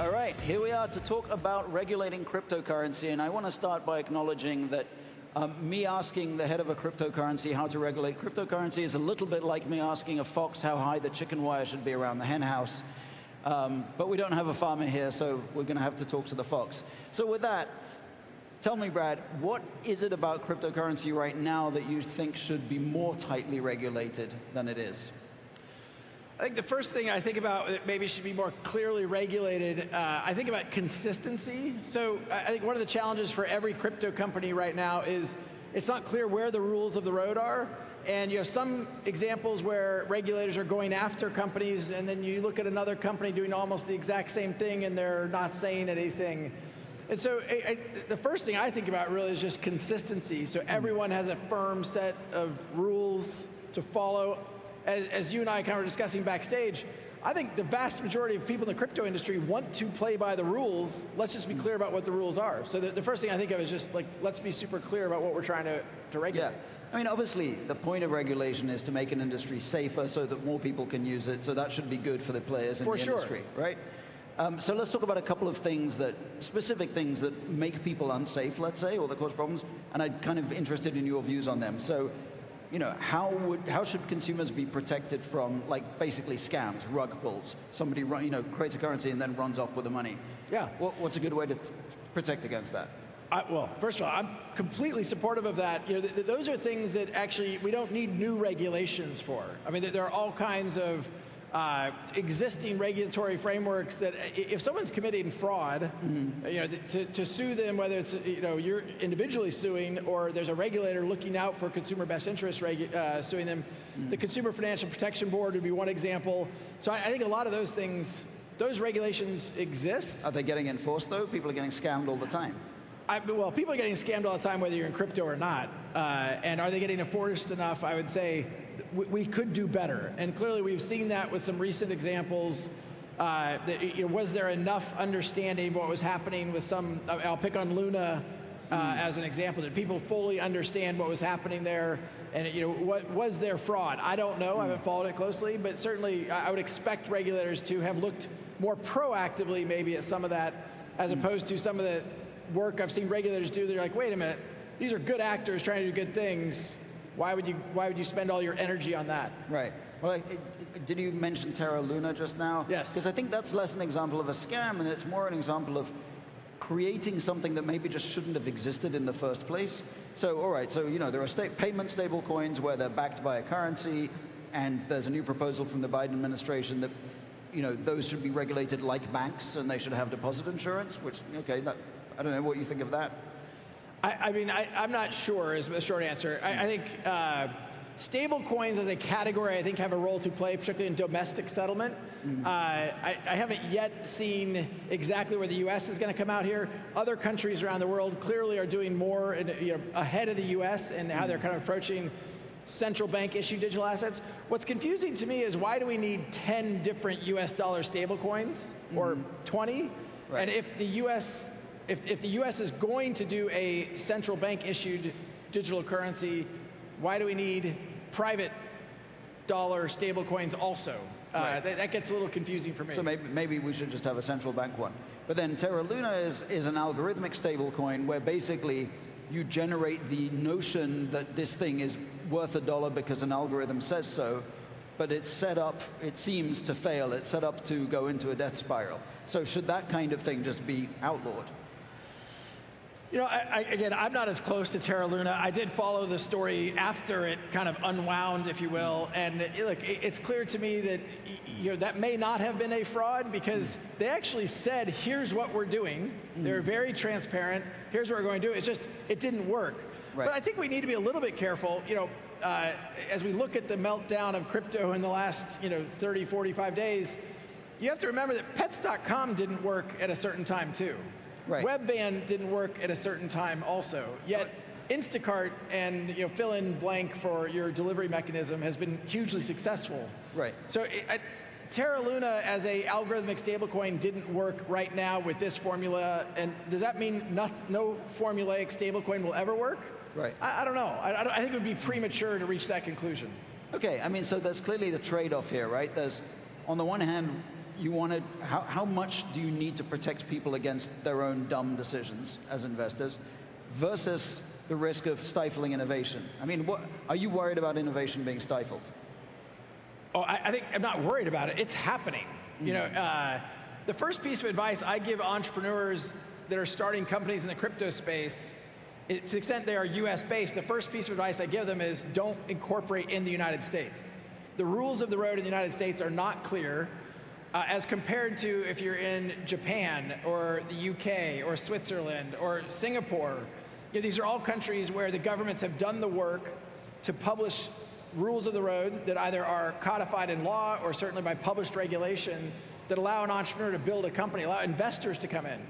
All right, here we are to talk about regulating cryptocurrency, and I want to start by acknowledging that me asking the head of a cryptocurrency how to regulate cryptocurrency is a little bit like me asking a fox how high the chicken wire should be around the hen house. But we don't have a farmer here, so we're going to have to talk to the fox. So with that, tell me, Brad, what is it about cryptocurrency right now that you think should be more tightly regulated than it is? I think the first thing I think about that maybe should be more clearly regulated, I think about consistency. So I think one of the challenges for every crypto company right now is it's not clear where the rules of the road are. And you have some examples where regulators are going after companies, and then you look at another company doing almost the exact same thing and they're not saying anything. And so the first thing I think about really is just consistency. So everyone has a firm set of rules to follow. As you and I kind of were discussing backstage, I think the vast majority of people in the crypto industry want to play by the rules. Let's just be clear about what the rules are. So the first thing I think of is just like, let's be super clear about what we're trying to regulate. Yeah. I mean, obviously, the point of regulation is to make an industry safer so that more people can use it. So that should be good for the players in the industry, right? So let's talk about a couple of things specific things that make people unsafe, let's say, or that cause problems. And I'm kind of interested in your views on them. So, you know, how should consumers be protected from, like, basically scams, rug pulls? Somebody creates a currency and then runs off with the money. Yeah. What's a good way to protect against that? Well, first of all, I'm completely supportive of that. You know, those are things that actually we don't need new regulations for. I mean, there are all kinds of existing regulatory frameworks that if someone's committing fraud, you know, to sue them, whether it's, you know, you're individually suing or there's a regulator looking out for consumer best interest suing them, the Consumer Financial Protection Board would be one example. So I think a lot of those things, those regulations exist. Are they getting enforced though? People are getting scammed all the time. Well, people are getting scammed all the time, whether you're in crypto or not. And are they getting enforced enough? I would say we could do better. And clearly we've seen that with some recent examples. Was there enough understanding of what was happening with some, I'll pick on Luna as an example. Did people fully understand what was happening there? And what was there fraud? I don't know, I haven't followed it closely, but certainly I would expect regulators to have looked more proactively maybe at some of that, as opposed to some of the work I've seen regulators do. They're like, wait a minute, these are good actors trying to do good things. Why would you spend all your energy on that? Right. Well, did you mention Terra Luna just now? Yes. Because I think that's less an example of a scam, and it's more an example of creating something that maybe just shouldn't have existed in the first place. So, all right, so there are payment stable coins where they're backed by a currency, and there's a new proposal from the Biden administration that those should be regulated like banks, and they should have deposit insurance, which, okay, I don't know what you think of that. I mean, I'm not sure is the short answer. I think stable coins as a category, I think, have a role to play, particularly in domestic settlement. I haven't yet seen exactly where the U.S. is going to come out here. Other countries around the world clearly are doing more ahead of the U.S. and how they're kind of approaching central bank issued digital assets. What's confusing to me is why do we need 10 different U.S. dollar stable coins or 20? Right. And if the U.S. If the U.S. is going to do a central bank issued digital currency, why do we need private dollar stable coins also? Right. That gets a little confusing for me. So maybe we should just have a central bank one. But then Terra Luna is an algorithmic stable coin where basically you generate the notion that this thing is worth $1 because an algorithm says so, but it's set up, it seems to fail. It's set up to go into a death spiral. So should that kind of thing just be outlawed? Again, I'm not as close to Terra Luna. I did follow the story after it kind of unwound, if you will. And look, it's clear to me that that may not have been a fraud because they actually said, here's what we're doing. They're very transparent. Here's what we're going to do. It's just, it didn't work. Right. But I think we need to be a little bit careful. As we look at the meltdown of crypto in the last 30, 45 days, you have to remember that pets.com didn't work at a certain time too. Right. Webban didn't work at a certain time also. Yet Instacart and fill in blank for your delivery mechanism has been hugely successful. Right. So Terra Luna as a algorithmic stablecoin didn't work right now with this formula. And does that mean no formulaic stablecoin will ever work? Right. I don't know. I think it would be premature to reach that conclusion. Okay. I mean, so there's clearly the trade-off here, right? There's, on the one hand, you wanted, how much do you need to protect people against their own dumb decisions as investors versus the risk of stifling innovation? I mean, are you worried about innovation being stifled? Oh, I think I'm not worried about it. It's happening. You know, the first piece of advice I give entrepreneurs that are starting companies in the crypto space, to the extent they are US based, the first piece of advice I give them is don't incorporate in the United States. The rules of the road in the United States are not clear as compared to if you're in Japan or the UK or Switzerland or Singapore. You know, these are all countries where the governments have done the work to publish rules of the road that either are codified in law or certainly by published regulation that allow an entrepreneur to build a company, allow investors to come in.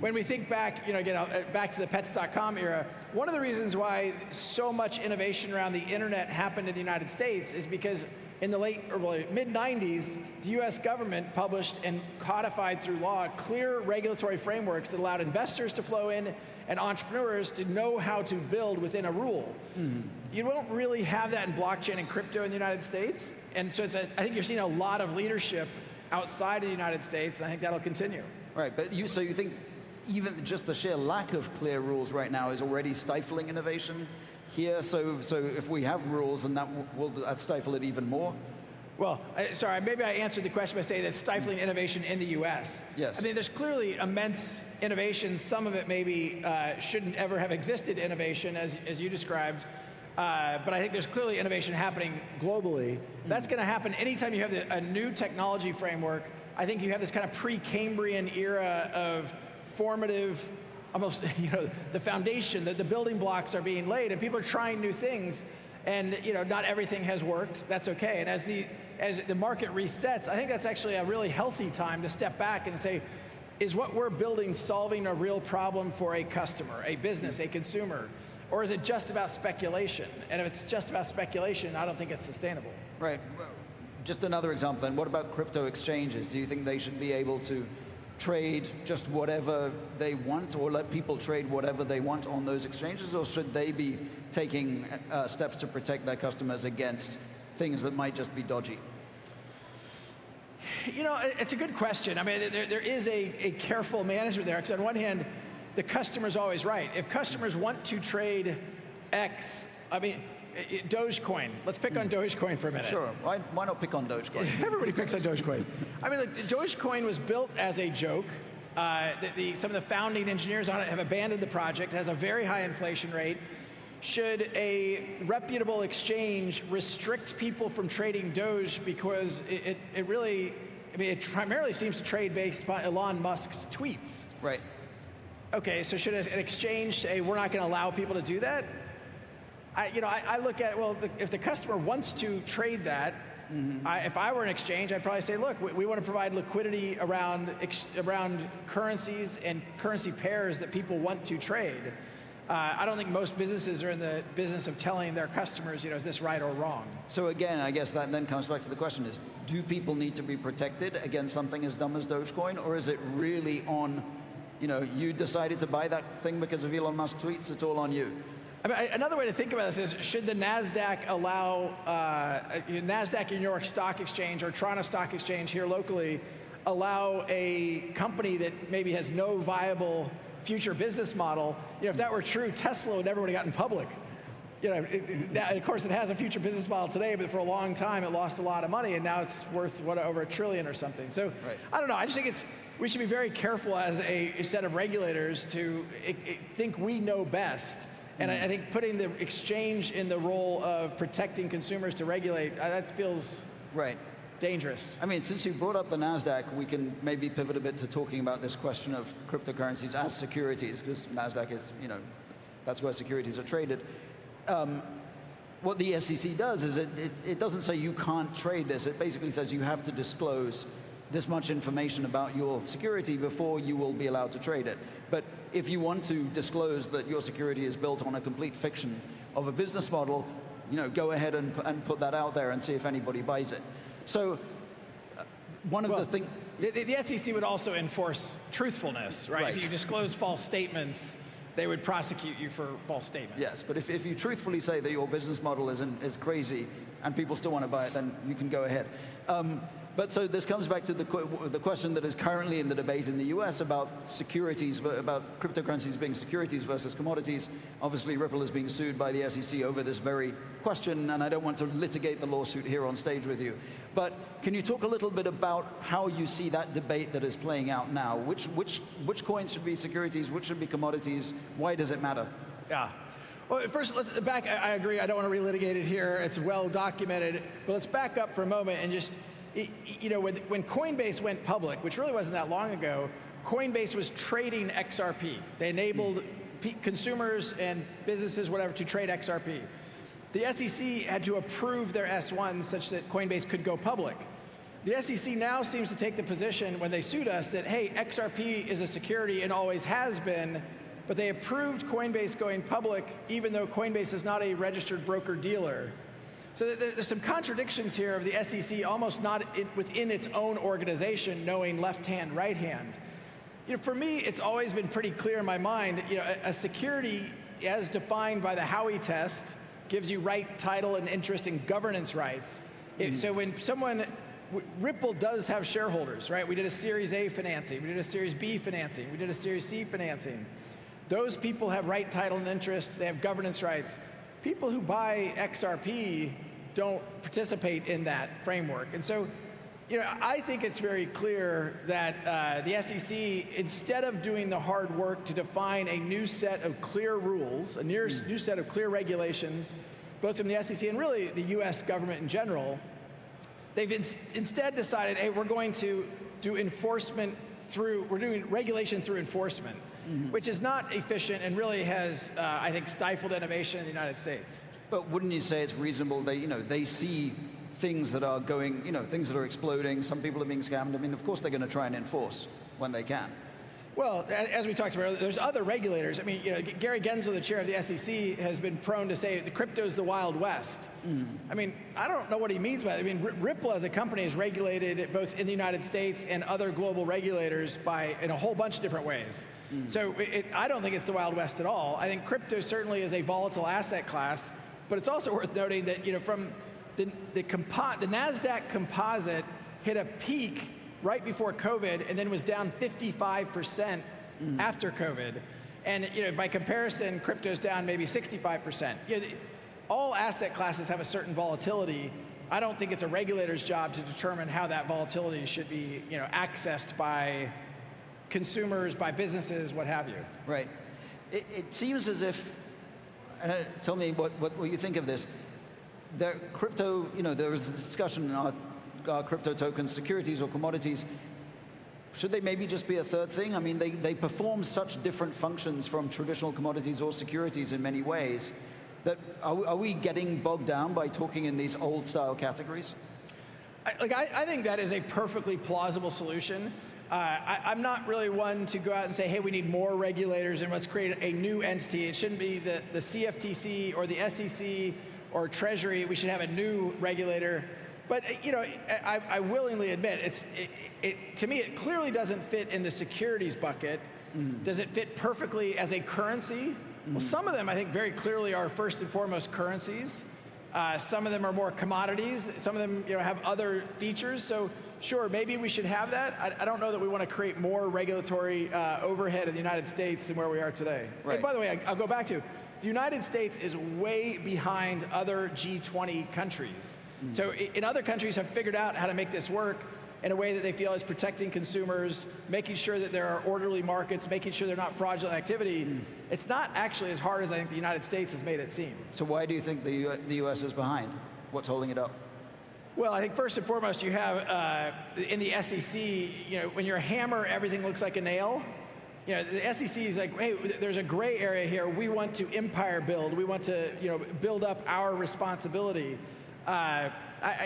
When we think back, you know, again, back to the pets.com era, one of the reasons why so much innovation around the internet happened in the United States is because in the mid-90s, the US government published and codified through law clear regulatory frameworks that allowed investors to flow in and entrepreneurs to know how to build within a rule. You don't really have that in blockchain and crypto in the United States. And so I think you're seeing a lot of leadership outside of the United States, and I think that'll continue. Right, but so you think even just the sheer lack of clear rules right now is already stifling innovation here? So if we have rules, and will that stifle it even more? Well, sorry, maybe I answered the question by saying that stifling innovation in the US. Yes. I mean, there's clearly immense innovation. Some of it maybe shouldn't ever have existed innovation, as you described. But I think there's clearly innovation happening globally. That's going to happen anytime you have a new technology framework. I think you have this kind of pre-Cambrian era of formative, almost, you know, the foundation, the building blocks are being laid, and people are trying new things. And, you know, not everything has worked. That's okay. And as the market resets, I think that's actually a really healthy time to step back and say, is what we're building solving a real problem for a customer, a business, a consumer? Or is it just about speculation? And if it's just about speculation, I don't think it's sustainable. Right. Just another example then, what about crypto exchanges? Do you think they should be able to trade just whatever they want, or let people trade whatever they want on those exchanges, or should they be taking steps to protect their customers against things that might just be dodgy? You know, it's a good question. I mean, there is a careful management there, because on one hand, the customer's always right. If customers want to trade X, I mean, Dogecoin. Let's pick on Dogecoin for a minute. Sure. Why not pick on Dogecoin? Everybody picks on Dogecoin. I mean, look, Dogecoin was built as a joke. Some of the founding engineers on it have abandoned the project. It has a very high inflation rate. Should a reputable exchange restrict people from trading Doge because it really, I mean, it primarily seems to trade based upon Elon Musk's tweets. Right. Okay, so should an exchange say, we're not going to allow people to do that? I look at, well, if the customer wants to trade that, if I were an exchange, I'd probably say, look, we want to provide liquidity around currencies and currency pairs that people want to trade. I don't think most businesses are in the business of telling their customers, is this right or wrong? So again, I guess that then comes back to the question is, do people need to be protected against something as dumb as Dogecoin, or is it really on, you decided to buy that thing because of Elon Musk tweets, it's all on you? I mean, another way to think about this is, should the NASDAQ allow, NASDAQ New York Stock Exchange or Toronto Stock Exchange here locally of company that maybe has no viable future business model? If that were true, Tesla would never would have gotten public. Of course, it has a future business model today, but for a long time it lost a lot of money, and now it's worth over $1 trillion or something. So right. I don't know. I just think we should be very careful as a set of regulators to think we know best. And I think putting the exchange in the role of protecting consumers to regulate, that feels right dangerous. I mean, since you brought up the NASDAQ, we can maybe pivot a bit to talking about this question of cryptocurrencies as securities, because NASDAQ is, that's where securities are traded. What the SEC does is it doesn't say you can't trade this. It basically says you have to disclose this much information about your security before you will be allowed to trade it. But if you want to disclose that your security is built on a complete fiction of a business model, go ahead and put that out there and see if anybody buys it. So one of the things... The SEC would also enforce truthfulness, right? If you disclose false statements, they would prosecute you for false statements. Yes, but if you truthfully say that your business model is crazy and people still want to buy it, then you can go ahead. But so this comes back to the question that is currently in the debate in the US about securities, about cryptocurrencies being securities versus commodities. Obviously, Ripple is being sued by the SEC over this very question, and I don't want to litigate the lawsuit here on stage with you. But can you talk a little bit about how you see that debate that is playing out now? Which coins should be securities, which should be commodities? Why does it matter? Yeah. Well, first, let's back. I agree. I don't want to relitigate it here. It's well documented. But let's back up for a moment and just, you know, when Coinbase went public, which really wasn't that long ago, Coinbase was trading XRP. They enabled consumers and businesses, whatever, to trade XRP. The SEC had to approve their S1 such that Coinbase could go public. The SEC now seems to take the position when they sued us that, hey, XRP is a security and always has been, but they approved Coinbase going public even though Coinbase is not a registered broker-dealer. So there's some contradictions here of the SEC almost not within its own organization knowing left hand, right hand. You know, for me, it's always been pretty clear in my mind, you know, a security as defined by the Howey test gives you right, title, and interest in governance rights. So when Ripple does have shareholders, right? We did a Series A financing, we did a Series B financing, we did a Series C financing. Those people have right, title, and interest, they have governance rights. People who buy XRP don't participate in that framework. And so, you know, I think it's very clear that the SEC, instead of doing the hard work to define a new set of clear rules, a new set of clear regulations, both from the SEC and really the US government in general, they've instead decided, hey, we're going to do enforcement we're doing regulation through enforcement, which is not efficient and really has, I think, stifled innovation in the United States. But wouldn't you say it's reasonable? They see things that are going, things that are exploding. Some people are being scammed. I mean, of course, they're going to try and enforce when they can. Well, as we talked about earlier, there's other regulators. I mean, Gary Gensler, the chair of the SEC, has been prone to say the crypto is the Wild West. I mean, I don't know what he means by that. I mean, Ripple as a company is regulated both in the United States and other global regulators in a whole bunch of different ways. So I don't think it's the Wild West at all. I think crypto certainly is a volatile asset class, but it's also worth noting that from the NASDAQ composite hit a peak right before COVID and then was down 55% after COVID. And by comparison, crypto's down maybe 65%. All asset classes have a certain volatility. I don't think it's a regulator's job to determine how that volatility should be accessed by consumers, by businesses, what have you. Right. It seems as if, tell me what you think of this. Crypto, there was a discussion on crypto tokens, securities or commodities. Should they maybe just be a third thing? I mean, they perform such different functions from traditional commodities or securities in many ways that are we getting bogged down by talking in these old style categories? I think that is a perfectly plausible solution. I'm not really one to go out and say, hey, we need more regulators and let's create a new entity. It shouldn't be the CFTC or the SEC or Treasury. We should have a new regulator. But I willingly admit, to me, it clearly doesn't fit in the securities bucket. Does it fit perfectly as a currency? Well, some of them, I think, very clearly are first and foremost currencies. Some of them are more commodities. Some of them, have other features. So, sure, maybe we should have that. I don't know that we want to create more regulatory overhead in the United States than where we are today. Right. Hey, by the way, I'll go back to the United States is way behind other G20 countries. So in other countries have figured out how to make this work in a way that they feel is protecting consumers, making sure that there are orderly markets, making sure they're not fraudulent activity. It's not actually as hard as I think the United States has made it seem. So why do you think the US is behind? What's holding it up? Well, I think first and foremost, you have in the SEC, when you're a hammer, everything looks like a nail. The SEC is like, hey, there's a gray area here. We want to empire build. We want to, build up our responsibility.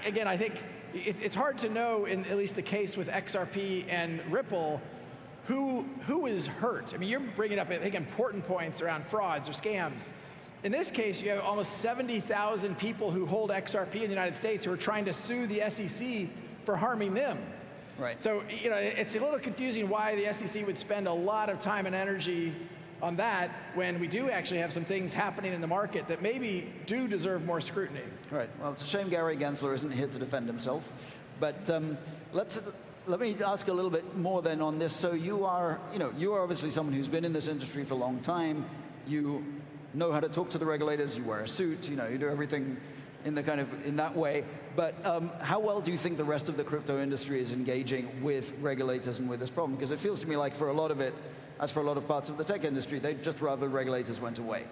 Again, I think it's hard to know, in at least the case with XRP and Ripple, who is hurt. I mean, you're bringing up, I think, important points around frauds or scams. In this case, you have almost 70,000 people who hold XRP in the United States who are trying to sue the SEC for harming them. Right. So, it's a little confusing why the SEC would spend a lot of time and energy on that when we do actually have some things happening in the market that maybe do deserve more scrutiny. Right. Well, it's a shame Gary Gensler isn't here to defend himself. But let me ask a little bit more then on this. So you are obviously someone who's been in this industry for a long time. You know how to talk to the regulators. You wear a suit. You do everything in that way. But how well do you think the rest of the crypto industry is engaging with regulators and with this problem? Because it feels to me like for a lot of it, as for a lot of parts of the tech industry, they'd just rather regulators went away.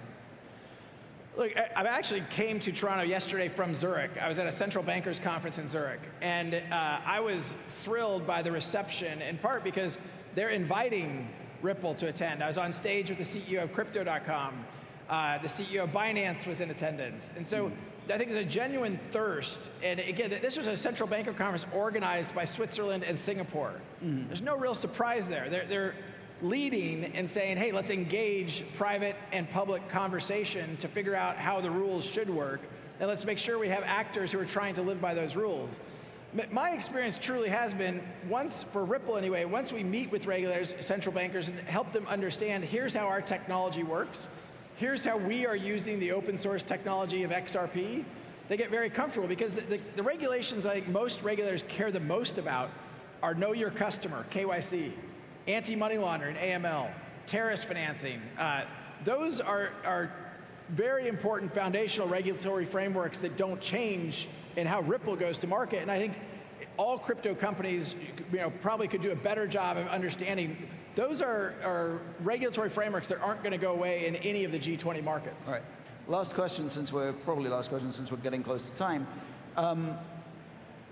Look, I actually came to Toronto yesterday from Zurich. I was at a central bankers conference in Zurich, and I was thrilled by the reception, in part because they're inviting Ripple to attend. I was on stage with the CEO of Crypto.com. The CEO of Binance was in attendance. And so I think there's a genuine thirst. And again, this was a central banker conference organized by Switzerland and Singapore. There's no real surprise there. They're leading and saying, hey, let's engage private and public conversation to figure out how the rules should work. And let's make sure we have actors who are trying to live by those rules. My experience truly has been, for Ripple anyway, once we meet with regulators, central bankers, and help them understand, here's how our technology works, here's how we are using the open source technology of XRP, they get very comfortable because the regulations I think most regulators care the most about are know your customer, KYC, anti-money laundering, AML, terrorist financing. Those are very important foundational regulatory frameworks that don't change in how Ripple goes to market. And I think all crypto companies probably could do a better job of understanding those are regulatory frameworks that aren't going to go away in any of the G20 markets. All right. Last question, since we're getting close to time.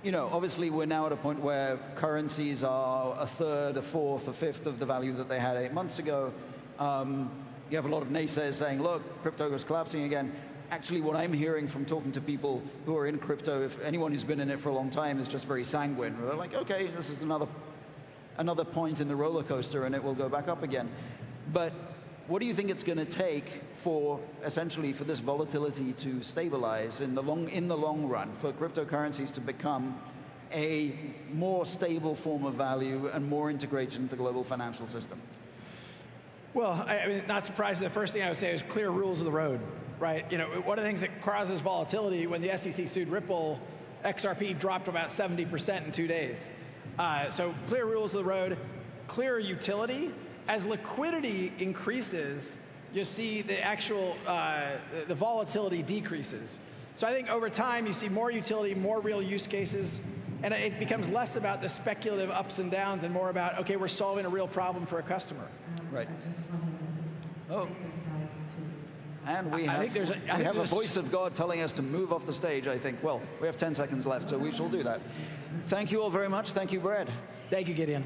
Obviously we're now at a point where currencies are a third, a fourth, a fifth of the value that they had 8 months ago. You have a lot of naysayers saying, look, crypto is collapsing again. Actually, what I'm hearing from talking to people who are in crypto, if anyone who's been in it for a long time, is just very sanguine. They're like, okay, this is another point in the roller coaster and it will go back up again. But what do you think it's going to take for this volatility to stabilize in the long run, for cryptocurrencies to become a more stable form of value and more integrated into the global financial system? Well, I mean, not surprising, the first thing I would say is clear rules of the road, right? One of the things that causes volatility, when the SEC sued Ripple, XRP dropped about 70% in 2 days. So clear rules of the road, clear utility. As liquidity increases, you'll see the actual, the volatility decreases. So I think over time, you see more utility, more real use cases, and it becomes less about the speculative ups and downs and more about, okay, we're solving a real problem for a customer. Right. Oh. And we have a voice of God telling us to move off the stage, I think. Well, we have 10 seconds left, so we shall do that. Thank you all very much. Thank you, Brad. Thank you, Gideon.